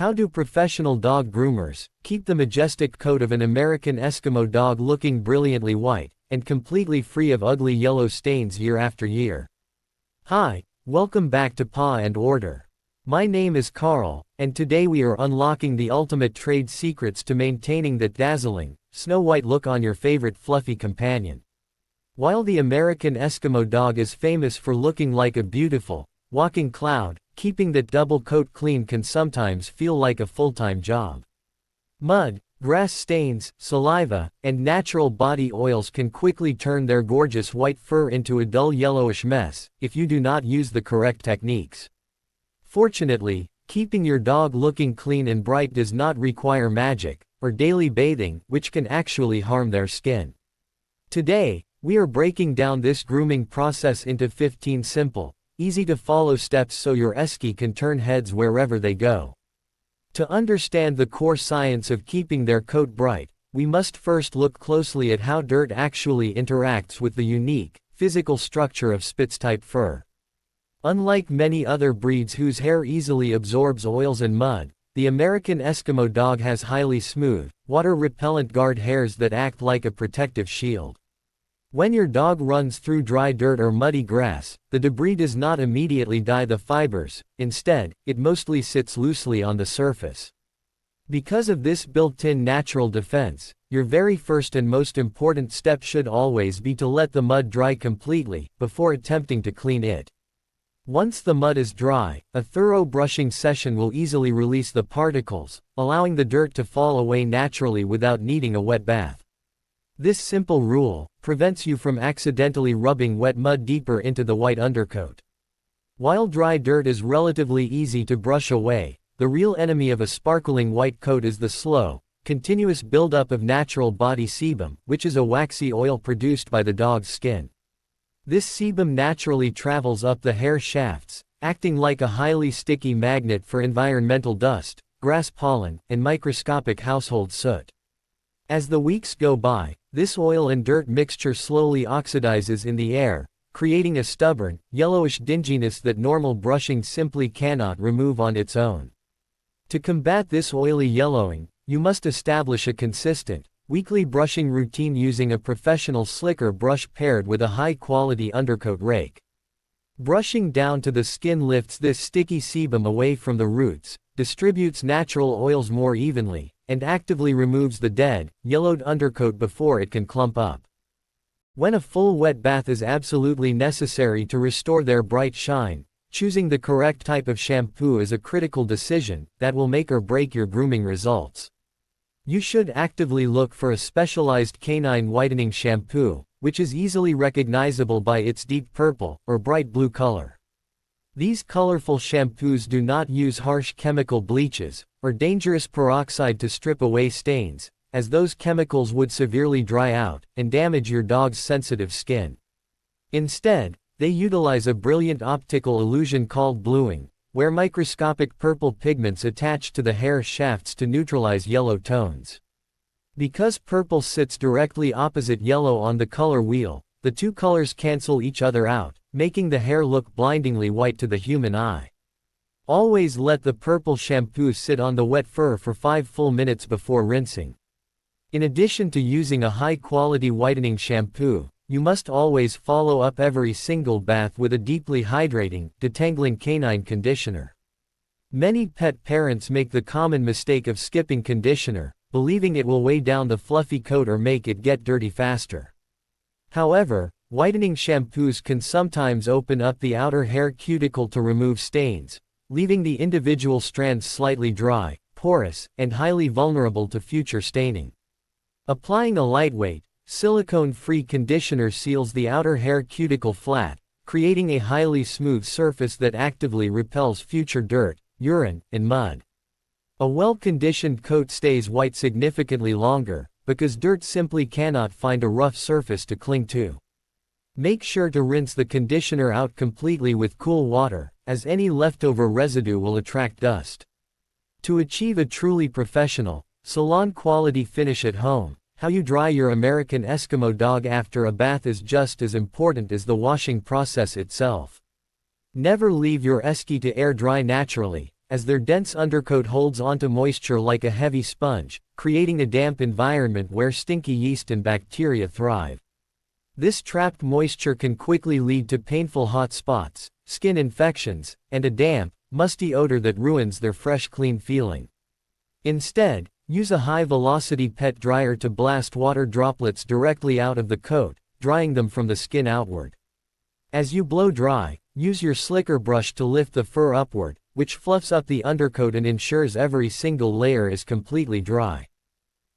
How do professional dog groomers keep the majestic coat of an American Eskimo dog looking brilliantly white and completely free of ugly yellow stains year after year? Hi, welcome back to Paw and Order. My name is Carl, and today we are unlocking the ultimate trade secrets to maintaining that dazzling, snow-white look on your favorite fluffy companion. While the American Eskimo dog is famous for looking like a beautiful, walking cloud, keeping that double coat clean can sometimes feel like a full-time job. Mud, grass stains, saliva, and natural body oils can quickly turn their gorgeous white fur into a dull yellowish mess if you do not use the correct techniques. Fortunately, keeping your dog looking clean and bright does not require magic or daily bathing, which can actually harm their skin. Today, we are breaking down this grooming process into 15 simple, easy-to-follow steps so your Esky can turn heads wherever they go. To understand the core science of keeping their coat bright, we must first look closely at how dirt actually interacts with the unique, physical structure of Spitz-type fur. Unlike many other breeds whose hair easily absorbs oils and mud, the American Eskimo dog has highly smooth, water-repellent guard hairs that act like a protective shield. When your dog runs through dry dirt or muddy grass, the debris does not immediately dye the fibers. Instead, it mostly sits loosely on the surface. Because of this built-in natural defense, your very first and most important step should always be to let the mud dry completely before attempting to clean it. Once the mud is dry, a thorough brushing session will easily release the particles, allowing the dirt to fall away naturally without needing a wet bath. This simple rule prevents you from accidentally rubbing wet mud deeper into the white undercoat. While dry dirt is relatively easy to brush away, the real enemy of a sparkling white coat is the slow, continuous buildup of natural body sebum, which is a waxy oil produced by the dog's skin. This sebum naturally travels up the hair shafts, acting like a highly sticky magnet for environmental dust, grass pollen, and microscopic household soot. As the weeks go by, this oil and dirt mixture slowly oxidizes in the air, creating a stubborn, yellowish dinginess that normal brushing simply cannot remove on its own. To combat this oily yellowing, you must establish a consistent, weekly brushing routine using a professional slicker brush paired with a high-quality undercoat rake. Brushing down to the skin lifts this sticky sebum away from the roots, distributes natural oils more evenly, and actively removes the dead, yellowed undercoat before it can clump up. When a full wet bath is absolutely necessary to restore their bright shine, choosing the correct type of shampoo is a critical decision that will make or break your grooming results. You should actively look for a specialized canine whitening shampoo, which is easily recognizable by its deep purple or bright blue color. These colorful shampoos do not use harsh chemical bleaches or dangerous peroxide to strip away stains, as those chemicals would severely dry out and damage your dog's sensitive skin. Instead, they utilize a brilliant optical illusion called bluing, where microscopic purple pigments attach to the hair shafts to neutralize yellow tones. Because purple sits directly opposite yellow on the color wheel, the two colors cancel each other out, making the hair look blindingly white to the human eye. Always let the purple shampoo sit on the wet fur for 5 full minutes before rinsing. In addition to using a high-quality whitening shampoo, you must always follow up every single bath with a deeply hydrating, detangling canine conditioner. Many pet parents make the common mistake of skipping conditioner, believing it will weigh down the fluffy coat or make it get dirty faster. However, whitening shampoos can sometimes open up the outer hair cuticle to remove stains, leaving the individual strands slightly dry, porous, and highly vulnerable to future staining. Applying a lightweight, silicone-free conditioner seals the outer hair cuticle flat, creating a highly smooth surface that actively repels future dirt, urine, and mud. A well-conditioned coat stays white significantly longer, because dirt simply cannot find a rough surface to cling to. Make sure to rinse the conditioner out completely with cool water, as any leftover residue will attract dust. To achieve a truly professional, salon-quality finish at home, how you dry your American Eskimo dog after a bath is just as important as the washing process itself. Never leave your Esky to air dry naturally, as their dense undercoat holds onto moisture like a heavy sponge, creating a damp environment where stinky yeast and bacteria thrive. This trapped moisture can quickly lead to painful hot spots, skin infections, and a damp, musty odor that ruins their fresh, clean feeling. Instead, use a high-velocity pet dryer to blast water droplets directly out of the coat, drying them from the skin outward. As you blow dry, use your slicker brush to lift the fur upward, which fluffs up the undercoat and ensures every single layer is completely dry.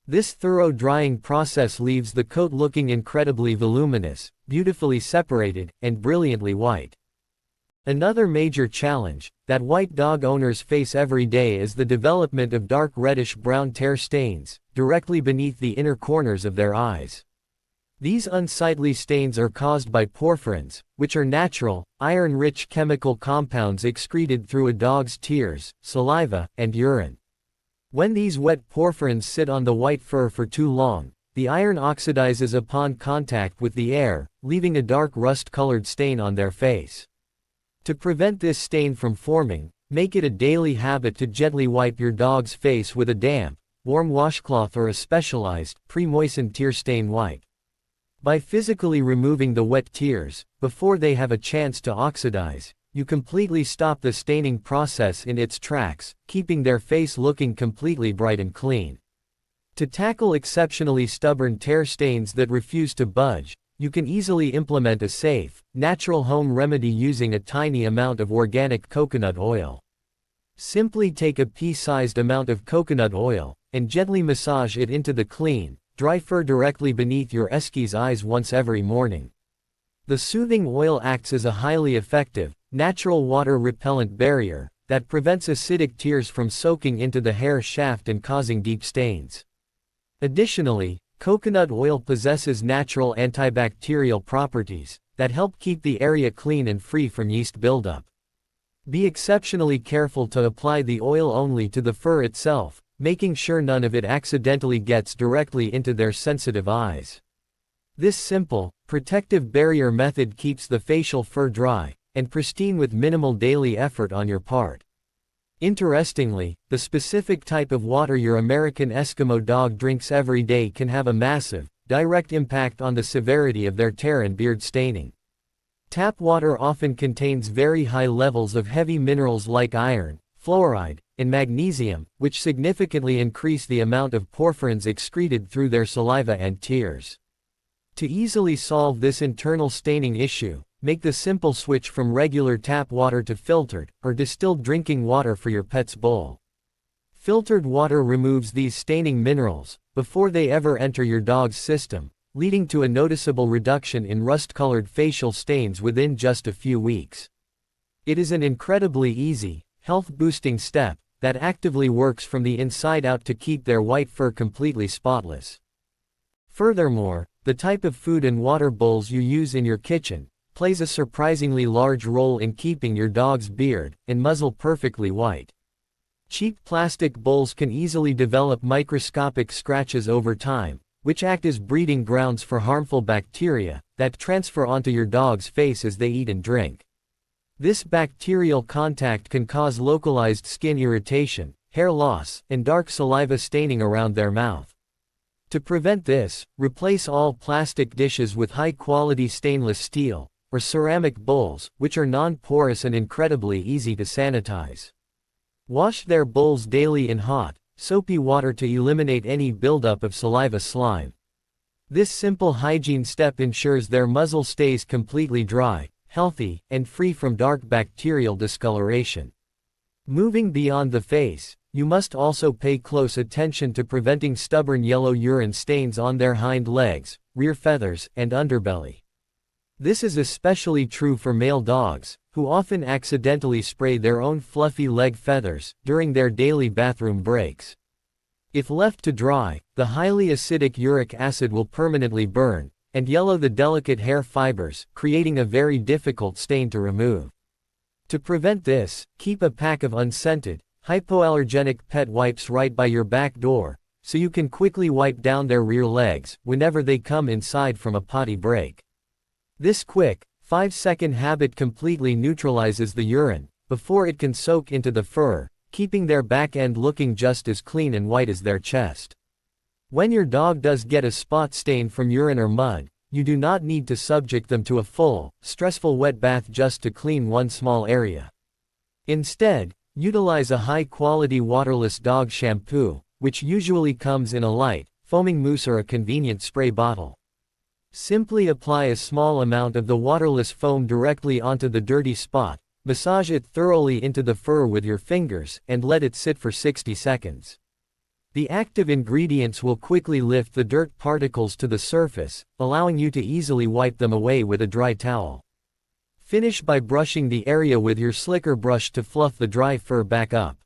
This thorough drying process leaves the coat looking incredibly voluminous, beautifully separated, and brilliantly white. Another major challenge that white dog owners face every day is the development of dark reddish-brown tear stains, directly beneath the inner corners of their eyes. These unsightly stains are caused by porphyrins, which are natural, iron-rich chemical compounds excreted through a dog's tears, saliva, and urine. When these wet porphyrins sit on the white fur for too long, the iron oxidizes upon contact with the air, leaving a dark rust-colored stain on their face. To prevent this stain from forming, make it a daily habit to gently wipe your dog's face with a damp, warm washcloth or a specialized, pre-moistened tear stain wipe. By physically removing the wet tears, before they have a chance to oxidize, you completely stop the staining process in its tracks, keeping their face looking completely bright and clean. To tackle exceptionally stubborn tear stains that refuse to budge, you can easily implement a safe, natural home remedy using a tiny amount of organic coconut oil. Simply take a pea-sized amount of coconut oil, and gently massage it into the clean, dry fur directly beneath your Eskie's eyes once every morning. The soothing oil acts as a highly effective, natural water-repellent barrier that prevents acidic tears from soaking into the hair shaft and causing deep stains. Additionally, coconut oil possesses natural antibacterial properties that help keep the area clean and free from yeast buildup. Be exceptionally careful to apply the oil only to the fur itself, making sure none of it accidentally gets directly into their sensitive eyes. This simple, protective barrier method keeps the facial fur dry and pristine with minimal daily effort on your part. Interestingly, the specific type of water your American Eskimo dog drinks every day can have a massive, direct impact on the severity of their tear and beard staining. Tap water often contains very high levels of heavy minerals like iron, fluoride, and magnesium, which significantly increase the amount of porphyrins excreted through their saliva and tears. To easily solve this internal staining issue, make the simple switch from regular tap water to filtered, or distilled drinking water for your pet's bowl. Filtered water removes these staining minerals before they ever enter your dog's system, leading to a noticeable reduction in rust-colored facial stains within just a few weeks. It is an incredibly easy, health-boosting step that actively works from the inside out to keep their white fur completely spotless. Furthermore, the type of food and water bowls you use in your kitchen plays a surprisingly large role in keeping your dog's beard and muzzle perfectly white. Cheap plastic bowls can easily develop microscopic scratches over time, which act as breeding grounds for harmful bacteria that transfer onto your dog's face as they eat and drink. This bacterial contact can cause localized skin irritation, hair loss, and dark saliva staining around their mouth. To prevent this, replace all plastic dishes with high-quality stainless steel or ceramic bowls, which are non-porous and incredibly easy to sanitize. Wash their bowls daily in hot, soapy water to eliminate any buildup of saliva slime. This simple hygiene step ensures their muzzle stays completely dry, healthy, and free from dark bacterial discoloration. Moving beyond the face, you must also pay close attention to preventing stubborn yellow urine stains on their hind legs, rear feathers, and underbelly. This is especially true for male dogs, who often accidentally spray their own fluffy leg feathers during their daily bathroom breaks. If left to dry, the highly acidic uric acid will permanently burn and yellow the delicate hair fibers, creating a very difficult stain to remove. To prevent this, keep a pack of unscented, hypoallergenic pet wipes right by your back door, so you can quickly wipe down their rear legs whenever they come inside from a potty break. This quick, 5-second habit completely neutralizes the urine before it can soak into the fur, keeping their back end looking just as clean and white as their chest. When your dog does get a spot stain from urine or mud, you do not need to subject them to a full, stressful wet bath just to clean one small area. Instead, utilize a high-quality waterless dog shampoo, which usually comes in a light, foaming mousse or a convenient spray bottle. Simply apply a small amount of the waterless foam directly onto the dirty spot, massage it thoroughly into the fur with your fingers, and let it sit for 60 seconds. The active ingredients will quickly lift the dirt particles to the surface, allowing you to easily wipe them away with a dry towel. Finish by brushing the area with your slicker brush to fluff the dry fur back up.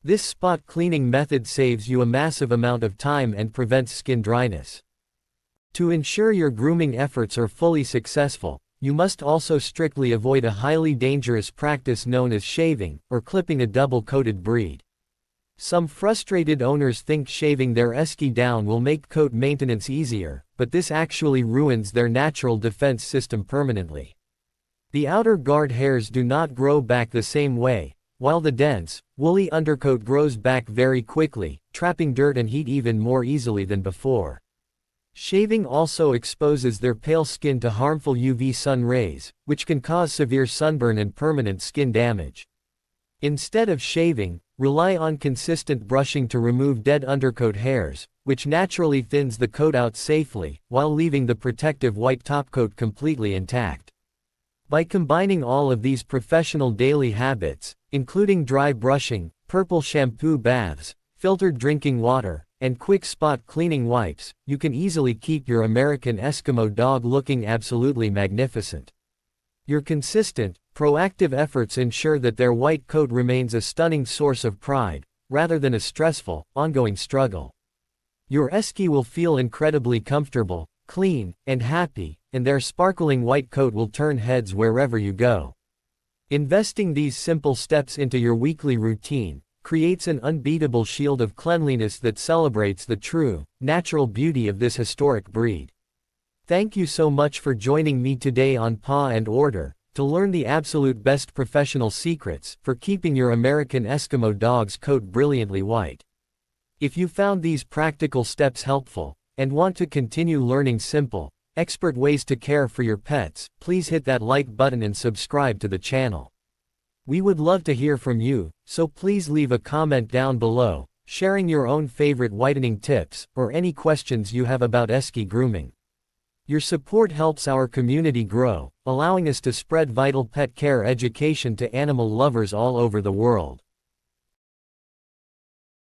This spot cleaning method saves you a massive amount of time and prevents skin dryness. To ensure your grooming efforts are fully successful, you must also strictly avoid a highly dangerous practice known as shaving, or clipping a double-coated breed. Some frustrated owners think shaving their Esky down will make coat maintenance easier, but this actually ruins their natural defense system permanently. The outer guard hairs do not grow back the same way, while the dense, woolly undercoat grows back very quickly, trapping dirt and heat even more easily than before. Shaving also exposes their pale skin to harmful UV sun rays, which can cause severe sunburn and permanent skin damage. Instead of shaving, rely on consistent brushing to remove dead undercoat hairs, which naturally thins the coat out safely, while leaving the protective white topcoat completely intact. By combining all of these professional daily habits, including dry brushing, purple shampoo baths, filtered drinking water, and quick spot cleaning wipes, you can easily keep your American Eskimo dog looking absolutely magnificent. Your consistent, proactive efforts ensure that their white coat remains a stunning source of pride, rather than a stressful, ongoing struggle. Your Esky will feel incredibly comfortable, clean, and happy, and their sparkling white coat will turn heads wherever you go. Investing these simple steps into your weekly routine creates an unbeatable shield of cleanliness that celebrates the true, natural beauty of this historic breed. Thank you so much for joining me today on Paw and Order, to learn the absolute best professional secrets for keeping your American Eskimo dog's coat brilliantly white. If you found these practical steps helpful, and want to continue learning simple, expert ways to care for your pets, please hit that like button and subscribe to the channel. We would love to hear from you, so please leave a comment down below, sharing your own favorite whitening tips, or any questions you have about Esky grooming. Your support helps our community grow, allowing us to spread vital pet care education to animal lovers all over the world.